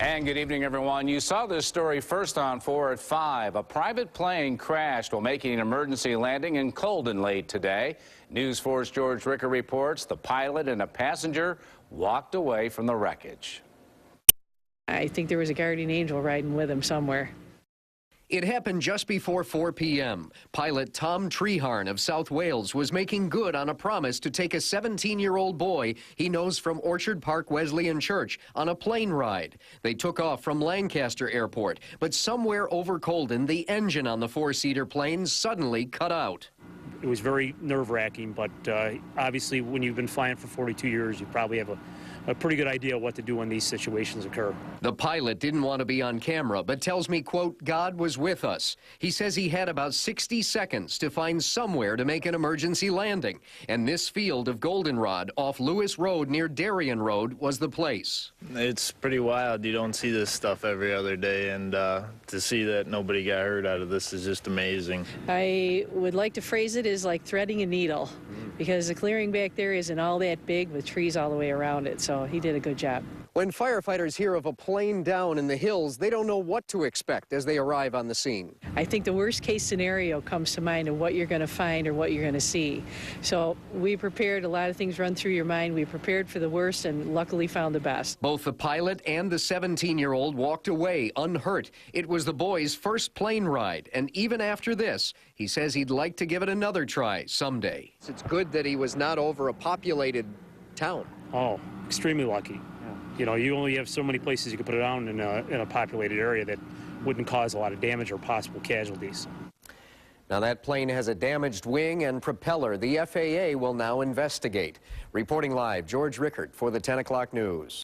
And good evening, everyone. You saw this story first on 4 at 5. A private plane crashed while making an emergency landing in Colden late today. News 4's George Ricker reports the pilot and a passenger walked away from the wreckage. I think there was a guardian angel riding with him somewhere. It happened just before 4 p.m. Pilot Tom Treharn of South Wales was making good on a promise to take a 17-year-old boy he knows from Orchard Park Wesleyan Church on a plane ride. They took off from Lancaster Airport, but somewhere over Colden, the engine on the four-seater plane suddenly cut out. It was very nerve-wracking, but obviously when you've been flying for 42 years, you probably have a pretty good idea what to do when these situations occur. The pilot didn't want to be on camera, but tells me, quote, God was with us. He says he had about 60 seconds to find somewhere to make an emergency landing. And this field of goldenrod off Lewis Road near Darien Road was the place. It's pretty wild. You don't see this stuff every other day, and to see that nobody got hurt out of this is just amazing. I would like to phrase it as like threading a needle, because the clearing back there isn't all that big with trees all the way around it, so he did a good job. When firefighters hear of a plane down in the hills, they don't know what to expect as they arrive on the scene. I think the worst case scenario comes to mind of what you're going to find or what you're going to see. So we prepared, a lot of things run through your mind. We prepared for the worst and luckily found the best. Both the pilot and the 17-year-old walked away unhurt. It was the boy's first plane ride, and even after this, he says he'd like to give it another try someday. It's good that he was not over a populated town. Oh, extremely lucky. You know, you only have so many places you can put it down in a populated area that wouldn't cause a lot of damage or possible casualties. Now, that plane has a damaged wing and propeller. The FAA will now investigate. Reporting live, George Rickert for the 10 o'clock news.